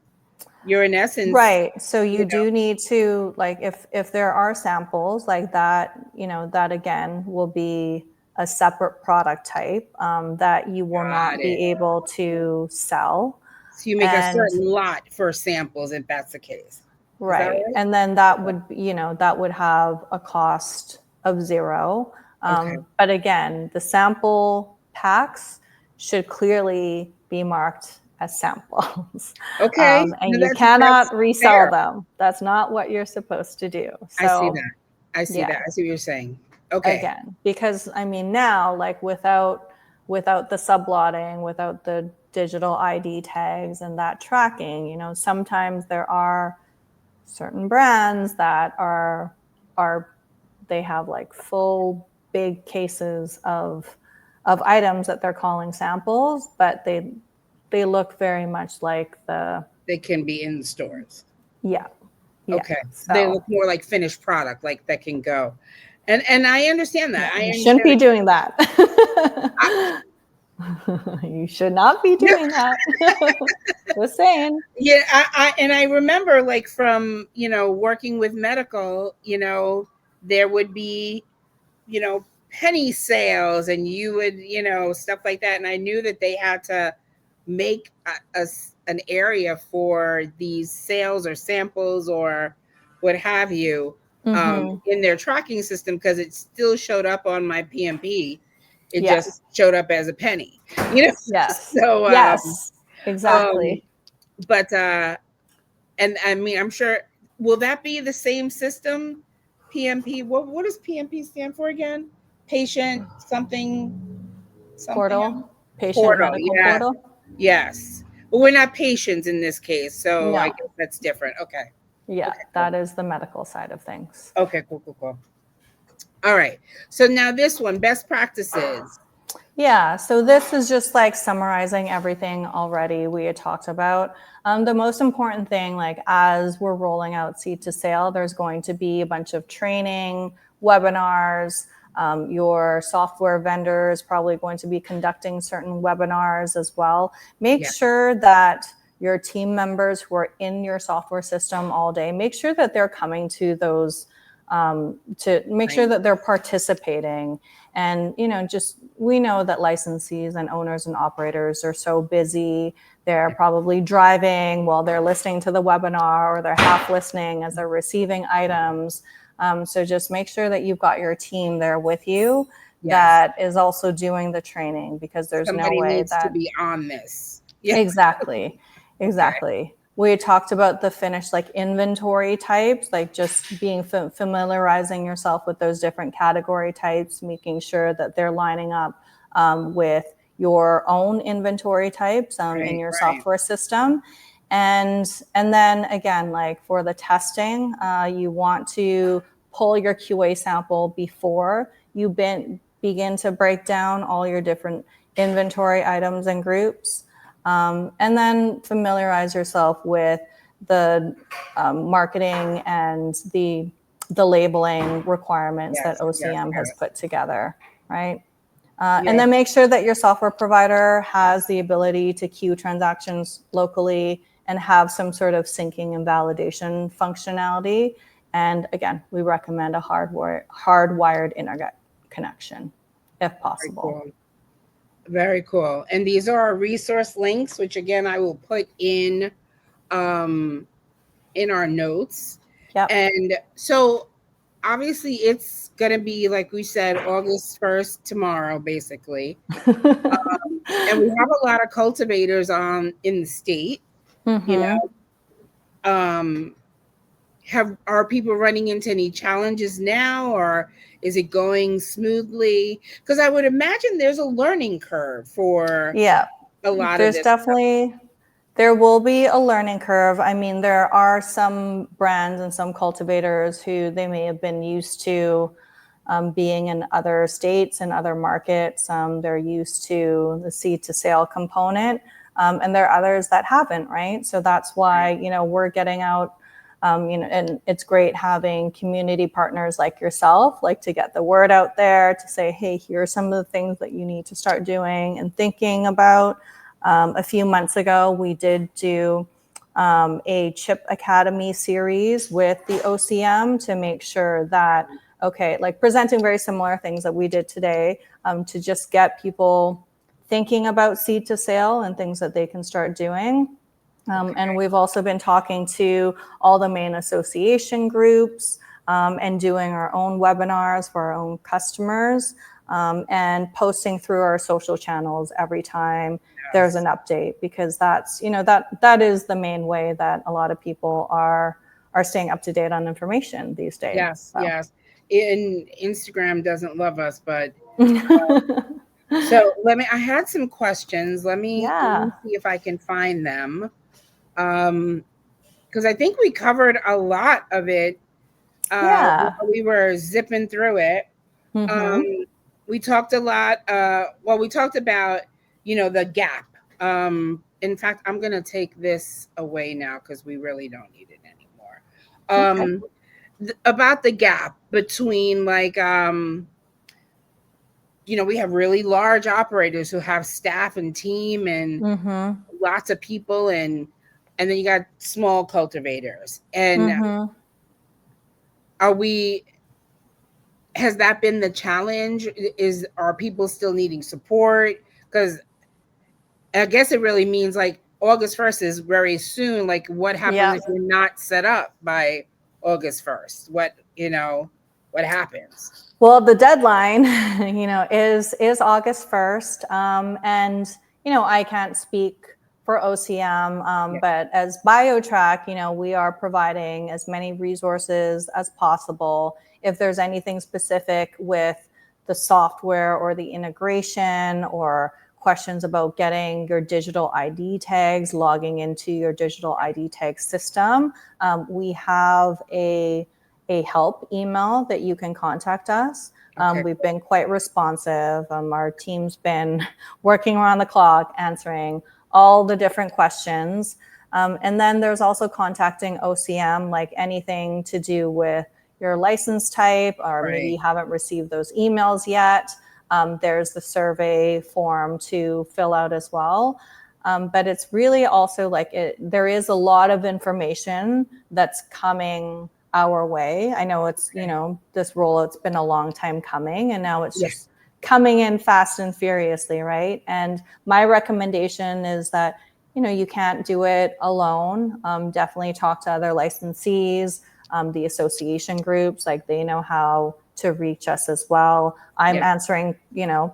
You're in essence, Right. So you you know, do need to like if there are samples like that, you know, that again will be a separate product type that you will got not it. be able to sell. So you make a And certain lot for samples if that's the case. Is that right. right? And then that would, you know, that would have a cost of zero. Okay. But again, the sample packs should clearly be marked as samples. Okay. And No, you that's cannot resell fair. them. That's not what you're supposed to do. So I see that. I see yeah. that. I see what you're saying. Okay. Again, because I mean now, like without the sublotting, without the digital ID tags and that tracking, you know, sometimes there are certain brands that are they have like full big cases of items that they're calling samples, but they look very much like the They can be in stores. yeah. Okay. They So look more like finished product, like that can go. And I understand that. yeah, I you shouldn't understand be that. doing that. You should not be doing that. Just saying. Yeah, I remember like from, working with medical, there would be, penny sales and you would, stuff like that. And I knew that they had to make an area for these sales or samples or what have you in their tracking system because it still showed up on my PMP. It Yeah. just showed up as a penny, Yes. So, Yes. Exactly. But and I mean, I'm sure, will that be the same system? PMP. What does PMP stand for again? Patient something else? Portal, patient Portal. medical Yeah. portal. Yes. But we're not patients in this case, so I No. guess that's different. Okay. Yeah, Okay. Cool. that is the medical side of things. Okay. Cool. All right. So now this one, best practices. Yeah, so this is just like summarizing everything already we had talked about. The most important thing, like as we're rolling out seed to sale, there's going to be a bunch of training, webinars. Your software vendor is probably going to be conducting certain webinars as well. Make sure that your team members who are in your software system all day, make sure that they're coming to those, to make sure that they're participating. And, just we know that licensees and owners and operators are so busy. They're probably driving while they're listening to the webinar, or they're half listening as they're receiving items. So just make sure that you've got your team there with you that is also doing the training, because there's Somebody no way needs that to be on this. Yeah. Exactly. We talked about the finished like inventory types, like just being familiarizing yourself with those different category types, making sure that they're lining up with your own inventory types in your software system. And then again, like for the testing, you want to pull your QA sample before you begin to break down all your different inventory items and groups. And then familiarize yourself with the marketing and the labeling requirements that OCM has put together, right? And then make sure that your software provider has the ability to queue transactions locally and have some sort of syncing and validation functionality. And again, we recommend a hardwired internet connection if possible. Very cool. And these are our resource links, which again, I will put in our notes. Yep. And so obviously it's going to be, like we said, August 1st, tomorrow, basically. And we have a lot of cultivators in the state, are people running into any challenges now, or is it going smoothly? Because I would imagine there's a learning curve for a lot of this. There will be a learning curve. I mean, there are some brands and some cultivators who they may have been used to being in other states and other markets. They're used to the seed to sale component, and there are others that haven't, right? So that's why, we're getting out, and it's great having community partners like yourself, like to get the word out there, to say, hey, here are some of the things that you need to start doing and thinking about. A few months ago, we did do a Chip Academy series with the OCM to make sure that, like presenting very similar things that we did today, to just get people thinking about seed to sale and things that they can start doing. And we've also been talking to all the main association groups and doing our own webinars for our own customers. and posting through our social channels every time there's an update, because that's, that is the main way that a lot of people are staying up to date on information these days. Yes, so. yes. And Instagram doesn't love us, but so I had some questions. Let me see if I can find them. Because I think we covered a lot of it. While we were zipping through it. We talked a lot. We talked about, the gap. In fact, I'm going to take this away now because we really don't need it anymore. About the gap between we have really large operators who have staff and team and lots of people, and then you got small cultivators. And has that been the challenge? Are people still needing support? Because I guess it really means like August 1st is very soon. Like, what happens if you're not set up by August 1st? What happens? Well, the deadline, is August 1st. And, I can't speak for OCM, but as Biotrack, we are providing as many resources as possible. If there's anything specific with the software or the integration, or questions about getting your digital ID tags, logging into your digital ID tag system, we have a help email that you can contact us. We've been quite responsive. Our team's been working around the clock answering all the different questions. And then there's also contacting OCM, like anything to do with your license type, or maybe you haven't received those emails yet. There's the survey form to fill out as well. But it's really also there is a lot of information that's coming our way. I know it's, this rollout's been a long time coming, and now it's just coming in fast and furiously, right? And my recommendation is that, you can't do it alone. Definitely talk to other licensees, the association groups, they know how to reach us as well. I'm answering,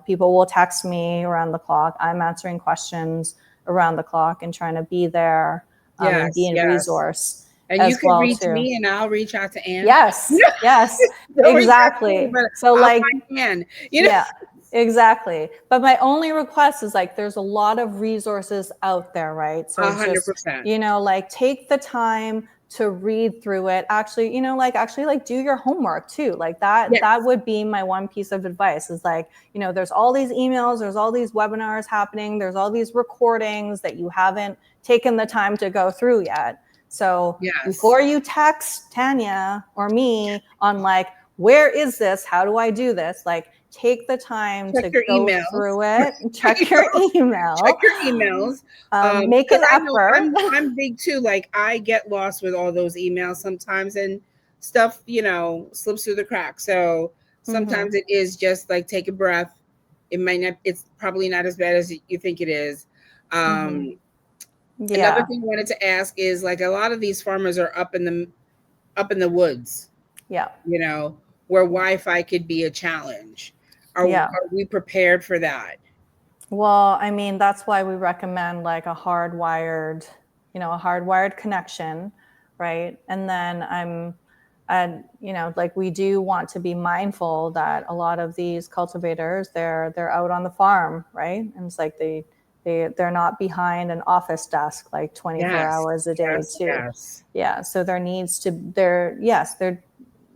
people will text me around the clock. I'm answering questions around the clock and trying to be there, and be a resource. And you can reach me, and I'll reach out to Anne. Yes, exactly. So Anne, exactly. But my only request is there's a lot of resources out there, right? So 100%. Take the time to read through it. Actually, do your homework too. That would be my one piece of advice is there's all these emails, there's all these webinars happening, there's all these recordings that you haven't taken the time to go through yet. So before you text Tanya or me on where is this? How do I do this? Take the time to go through it, check your email. Check your emails. Make an effort. I'm big too. I get lost with all those emails sometimes, and stuff, slips through the cracks. So sometimes it is just take a breath. It's probably not as bad as you think it is. Another thing I wanted to ask is a lot of these farmers are up in the woods. Where Wi-Fi could be a challenge. Are we prepared for that? Well, I mean, that's why we recommend a hardwired connection, right? And then we do want to be mindful that a lot of these cultivators, they're out on the farm, right? And it's they're not behind an office desk 24 hours a day too. Yeah. So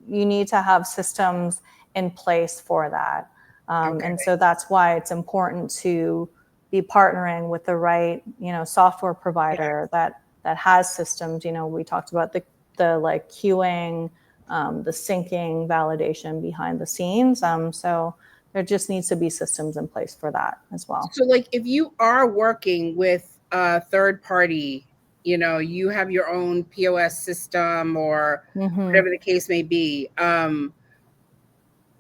you need to have systems in place for that. And so that's why it's important to be partnering with the right, software provider that has systems. We talked about the queuing, the syncing, validation behind the scenes. So there just needs to be systems in place for that as well. So if you are working with a third party, you have your own POS system or whatever the case may be,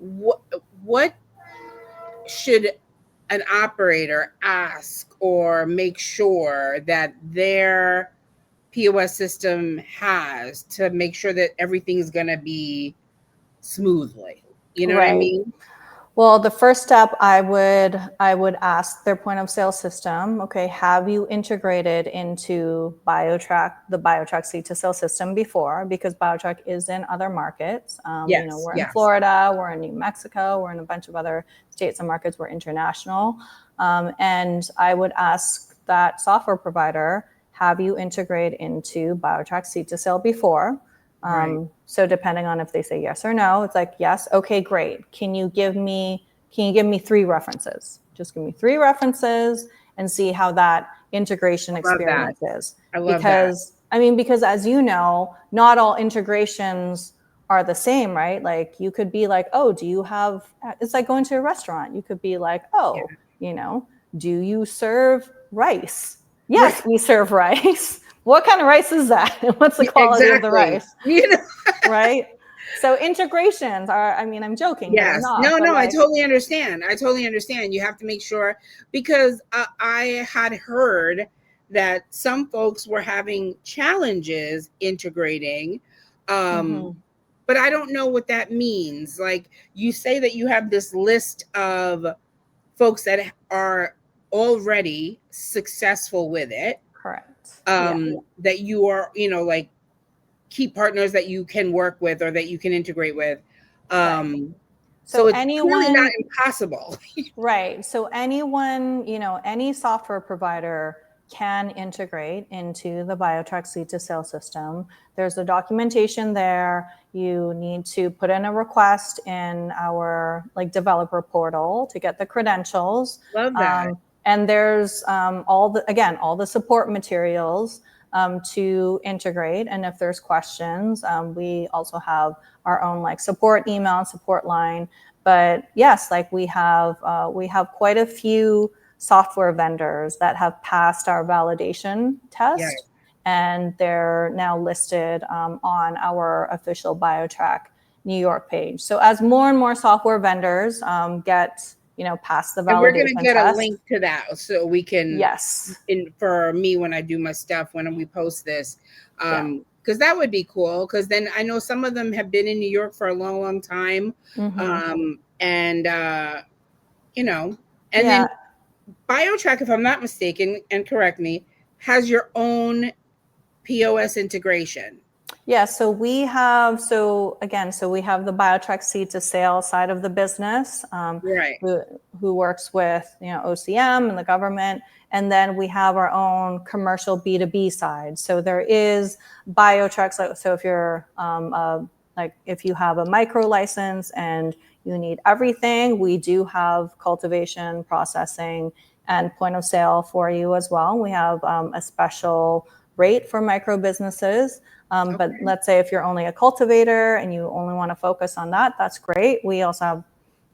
what should an operator ask or make sure that their POS system has to make sure that everything's going to be smoothly? You know what I mean? Well, the first step, I would ask their point of sale system, okay, have you integrated into Biotrack, the Biotrack seed to sale system before? Because Biotrack is in other markets. You know, we're in Florida, we're in New Mexico, we're in a bunch of other states and markets, we're international. And I would ask that software provider, have you integrated into Biotrack seed to sale before? So depending on if they say yes or no, it's like, yes, okay, great. Can you give me 3 references? Just give me 3 references and see how that integration experience is. I love because that. I mean, because as you know, not all integrations are the same, right? Like you could be like, oh, do you have, it's like going to a restaurant. You could be like, oh, you know, do you serve rice? Yes, we serve rice. What kind of rice is that? What's the quality of the rice? You know? Right? So integrations are, I mean, I'm joking, but I'm not. No, like, I totally understand. You have to make sure, because I had heard that some folks were having challenges integrating. But I don't know what that means. Like, you say that you have this list of folks that are already successful with it. Correct. That you are, you know, like key partners that you can work with or that you can integrate with. So it's clearly not impossible. Right. So anyone, you know, any software provider can integrate into the Biotrack seed to sale system. There's a documentation there. You need to put in a request in our like developer portal to get the credentials. Love that. And there's all the support materials to integrate. And if there's questions, we also have our own like support email, support line. But yes, like we have quite a few software vendors that have passed our validation test, and they're now listed on our official Biotrack New York page. So as more and more software vendors get, you know, past the validation test. And we're going to get a link to that so we can, yes, for me when I do my stuff, when we post this, because that would be cool. Because then I know some of them have been in New York for a long, long time, and you know, and then Biotrack, if I'm not mistaken, and correct me, has your own POS integration. Yeah, so we have the Biotrack seed to sale side of the business, who works with, you know, OCM and the government, and then we have our own commercial B2B side. So there is Biotrack. So if you're if you have a micro license and you need everything, we do have cultivation, processing, and point of sale for you as well. We have a special rate for micro businesses. But let's say if you're only a cultivator and you only want to focus on that, that's great. We also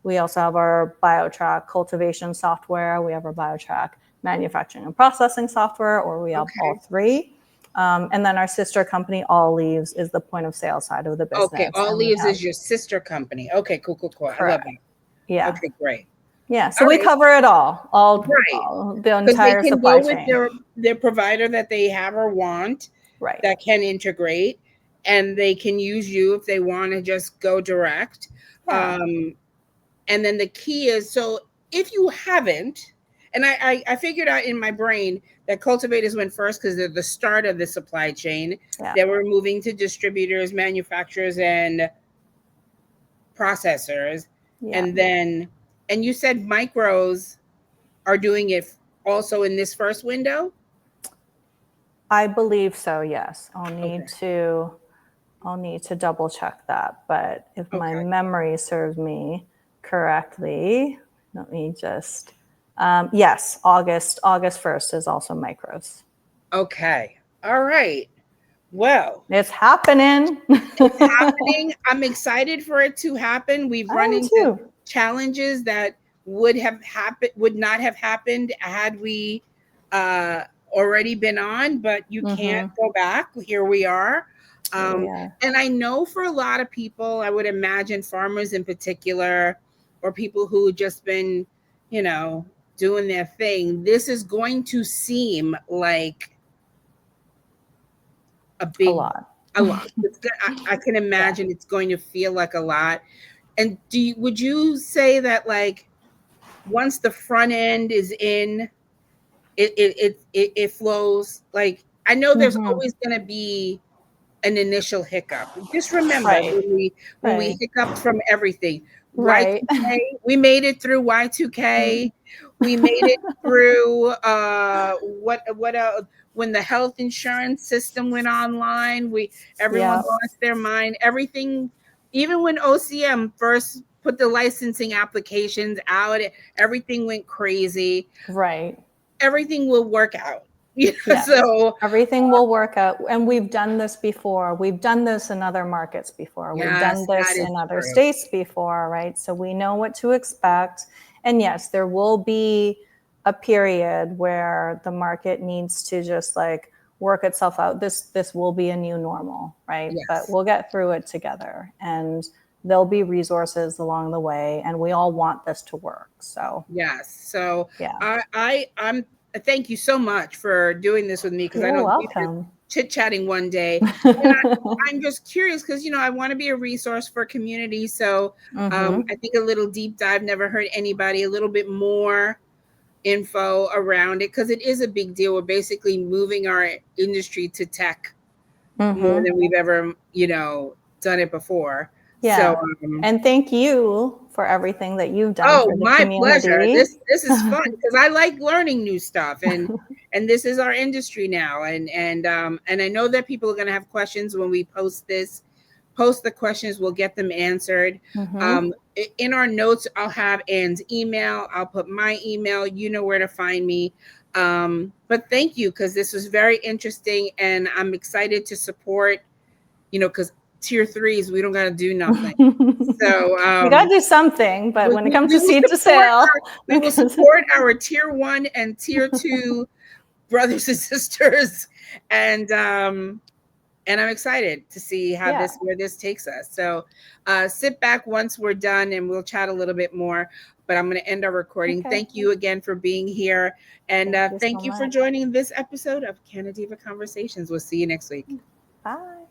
have our Biotrack cultivation software. We have our Biotrack manufacturing and processing software, or we have all 3. And then our sister company, All Leaves, is the point of sale side of the business. Okay, All Leaves is your sister company. Okay, cool. Correct. I love that. Yeah. Okay, great. Yeah, so we cover it all the entire supply chain. They can go with their provider that they have or want, that can integrate, and they can use you if they want to just go direct. And then the key is, so if you haven't, and I figured out in my brain that cultivators went first because they're the start of the supply chain. They were moving to distributors, manufacturers, and processors. And then, and you said micros are doing it also in this first window? I believe so, yes. I'll need to double check that. But if my memory serves me correctly, let me just, yes, August 1st is also micros. Okay. All right. Well, it's happening. It's happening. I'm excited for it to happen. We've run into challenges that would not have happened had we already been on, but you can't go back. Here we are. And I know for a lot of people, I would imagine farmers in particular, or people who just been, you know, doing their thing, this is going to seem like a lot. I can imagine it's going to feel like a lot. And would you say that like once the front end is in, it flows? Like I know there's Mm-hmm. always going to be an initial hiccup. Just remember Right. when we hiccuped from everything. Right. Y2K, we made it through Y2K. We made it through what when the health insurance system went online, everyone lost their mind. Everything, even when OCM first put the licensing applications out, everything went crazy. Right. Everything will work out. Yes. So everything will work out. And we've done this before. We've done this in other markets before. We've done this in other states before, right? So we know what to expect. And yes, there will be a period where the market needs to just like work itself out. This will be a new normal, right? Yes. But we'll get through it together, and there'll be resources along the way, and we all want this to work. So yes. So yeah. I'm thank you so much for doing this with me, because I know welcome. chit-chatting one day. And I'm just curious because I want to be a resource for community. So I think a little deep dive, never hurt anybody, a little bit more info around it, because it is a big deal. We're basically moving our industry to tech more than we've ever done it before. Yeah. So and thank you for everything that you've done for the my community. pleasure. This is fun because I like learning new stuff, and this is our industry now, and I know that people are going to have questions when we post this. Post the questions, we'll get them answered. In our notes, I'll have Anne's email. I'll put my email. You know where to find me. But thank you, because this was very interesting, and I'm excited to support. Because tier 3s, we don't got to do nothing. So we got to do something, but when it comes to seed to sale, we will support our tier 1 and tier 2 brothers and sisters, and I'm excited to see how where this takes us. So sit back once we're done, and we'll chat a little bit more. But I'm going to end our recording. Okay. Thank you again for being here, and thank you for joining this episode of CannaDiva Conversations. We'll see you next week. Bye.